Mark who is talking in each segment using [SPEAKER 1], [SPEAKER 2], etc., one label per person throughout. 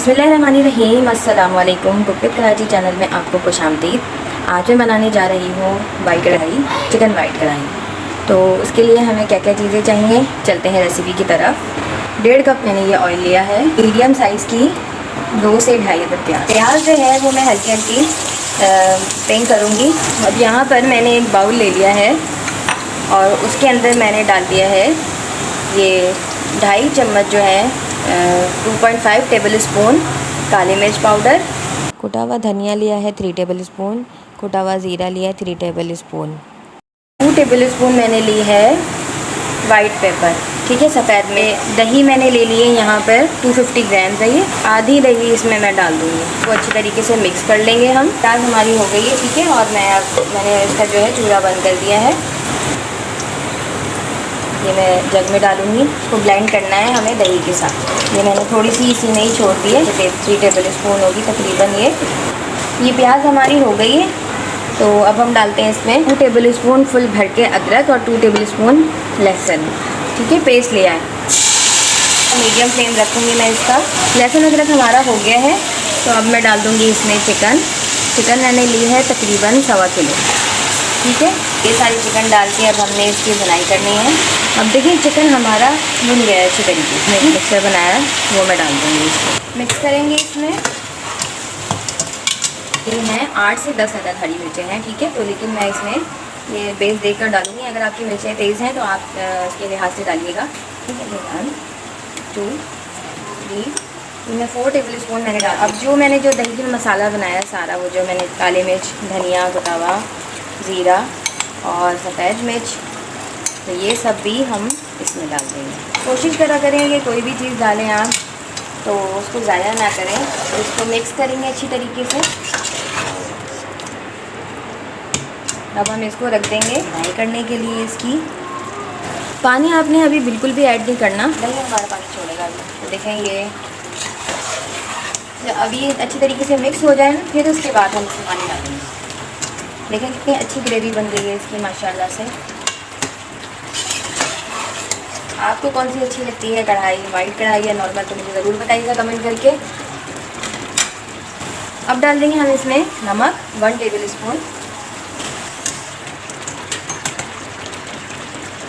[SPEAKER 1] बिस्मिल्लाहिर्रहमानिर्रहीम। अस्सलाम वालेकुम। कुक विद कराची चैनल में आपको खुशामदीद। आज मैं बनाने जा रही हूँ वाइट कढ़ाई, चिकन वाइट कढ़ाई। तो उसके लिए हमें क्या क्या चीज़ें चाहिए, चलते हैं रेसिपी की तरफ। 1.5 कप मैंने ये ऑयल लिया है। मीडियम साइज़ की 2 से 2.5 अदद प्याज जो है वो मैं हल्की हल्की पेंट करूँगी। अब यहाँ पर मैंने एक बाउल ले लिया है और उसके अंदर मैंने डाल दिया है ये 2.5 चम्मच जो है 2.5 टेबल स्पून काली मिर्च पाउडर। कुटा हुआ धनिया लिया है 3 टेबल स्पून। कुटा हुआ ज़ीरा लिया है 3 टेबल स्पून। 2 टेबल स्पून मैंने ली है वाइट पेपर, ठीक है, सफ़ेद में। दही मैंने ले ली है यहाँ पर 250 ग्राम दही। आधी दही इसमें मैं डाल दूँगी। वो अच्छी तरीके से मिक्स कर लेंगे हम। प्याज हमारी हो गई है, ठीक है। और मैंने इसका जो है चूल्हा बंद कर दिया है। ये मैं जग में डालूँगी। इसको ब्लेंड करना है हमें दही के साथ। ये मैंने थोड़ी सी इसी में ही छोड़ दी है, 3 टेबल स्पून होगी तकरीबन। ये प्याज हमारी हो गई है। तो अब हम डालते हैं इसमें 2 टेबल स्पून फुल भर के अदरक और 2 टेबल स्पून लहसुन, ठीक है, पेस्ट लिया है। मीडियम फ्लेम रखूँगी मैं इसका। लहसुन अदरक हमारा हो गया है। तो अब मैं डाल दूँगी इसमें चिकन मैंने ली है तकरीबन 1.25 किलो, ठीक है। ये सारी चिकन डाल के अब हमने इसकी भुनाई करनी है। अब देखिए चिकन हमारा भुन गया है अच्छी तरीके से। मैंने मिक्सर बनाया है वो मैं डाल दूँगी इसको। मिक्स करेंगे इसमें। ये हैं 8 से 10 अदद हरी मिर्चें हैं, ठीक है। तो लेकिन मैं इसमें ये बेस देकर डालूँगी। अगर आपकी मिर्चें तेज़ हैं तो आप इसके लिहाज से डालिएगा, ठीक है। 1 2 3 मैं 4 टेबल स्पून मैंने डाला। अब जो मैंने जो दही में मसाला बनाया सारा, वो जो मैंने काली मिर्च, धनिया, कुटा हुआ ज़ीरा और सफ़ेद मिर्च, तो ये सब भी हम इसमें डाल देंगे। कोशिश करा करें कि कोई भी चीज़ डालें आप तो उसको ज़ाया ना करें। तो इसको मिक्स करेंगे अच्छी तरीके से। अब हम इसको रख देंगे फ्राई करने के लिए। इसकी पानी आपने अभी बिल्कुल भी ऐड नहीं करना, नहीं हमारा पानी छोड़ेगा अभी। तो देखेंगे जब अभी अच्छी तरीके से मिक्स हो जाए ना, फिर उसके बाद हम इसमें पानी डालेंगे। देखें कितनी अच्छी ग्रेवी बन गई है इसकी माशाल्लाह से। आपको कौन सी अच्छी लगती है कढ़ाई, वाइट कढ़ाई या नॉर्मल, तो मुझे ज़रूर बताइएगा कमेंट करके। अब डाल देंगे हम इसमें नमक 1 टेबल स्पून।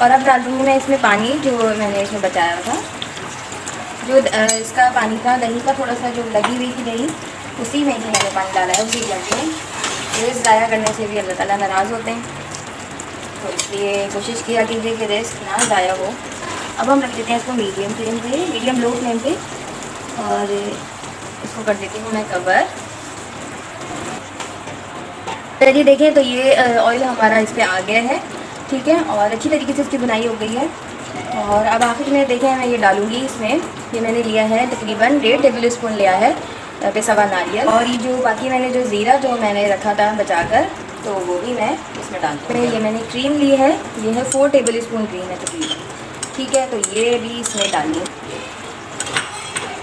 [SPEAKER 1] और अब डाल दूँगी मैं इसमें पानी जो मैंने इसमें बचाया था। जो इसका पानी था दही का, थोड़ा सा जो लगी हुई थी दही, उसी में ही मैंने पानी डाला है, उसी जल में। रेस्ट ज़ाया करने से भी अल्लाह ताला नाराज़ होते हैं। तो इसलिए कोशिश किया कीजिए कि रेस्ट ना ज़ाया हो। अब हम रख देते हैं इसको मीडियम फ्लेम पे, मीडियम लो फ्लेम पे, और इसको कर देती हूँ मैं कवर। चलिए देखें तो ये ऑयल हमारा इस पर आ गया है, ठीक है। और अच्छी तरीके से इसकी बुनाई हो गई है। और अब आखिर में देखें मैं ये डालूँगी इसमें। ये मैंने लिया है तकरीबन 1.5 टेबल स्पून लिया है पिसा नारियल। और ये जो बाकी मैंने जो ज़ीरा जो मैंने रखा था बचाकर, तो वो भी मैं इसमें डालती हूँ। ये मैंने क्रीम ली है, ये है 4 टेबल स्पून क्रीम है तकरीबन, ठीक है। तो ये भी इसमें डालिए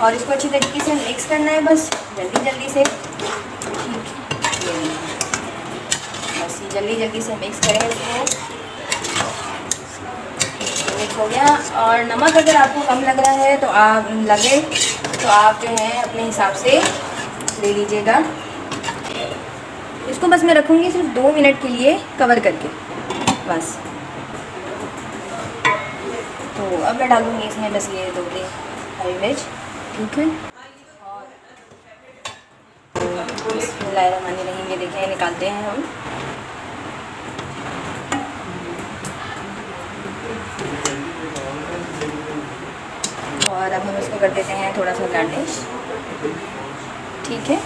[SPEAKER 1] और इसको अच्छी तरीके से मिक्स करना है, बस जल्दी से, ठीक है। बस ये जल्दी से मिक्स करें इसको। मिक्स हो गया। और नमक अगर आपको कम लग रहा है तो आप जो है अपने हिसाब से ले लीजिएगा। इसको बस मैं रखूँगी सिर्फ 2 मिनट के लिए कवर करके, बस। तो अब मैं डालूँगी इसमें बस ये 2 हरी मिर्च, ठीक है। और बिस्मिल्लाहिर्रहमानिर्रहीम, ये देखें निकालते हैं हम। और अब हम इसको कर देते हैं थोड़ा सा गार्निश, ठीक है।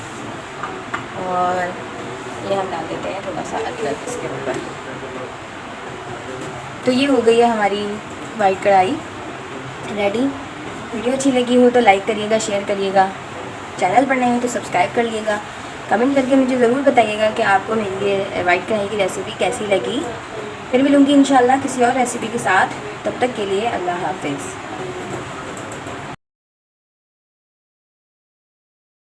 [SPEAKER 1] और ये हम डाल देते हैं थोड़ा सा अदरक इसके ऊपर। तो ये हो गई है हमारी वाइट कढ़ाई रेडी। वीडियो अच्छी लगी हो तो लाइक करिएगा, शेयर करिएगा। चैनल पर नए हैं तो सब्सक्राइब कर लीजिएगा। कमेंट करके मुझे ज़रूर बताइएगा कि आपको मेरी ये वाइट कढ़ाई की रेसिपी कैसी लगी। फिर मिलूँगी इंशाल्लाह किसी और रेसिपी के साथ। तब तक के लिए अल्लाह हाफ़िज़।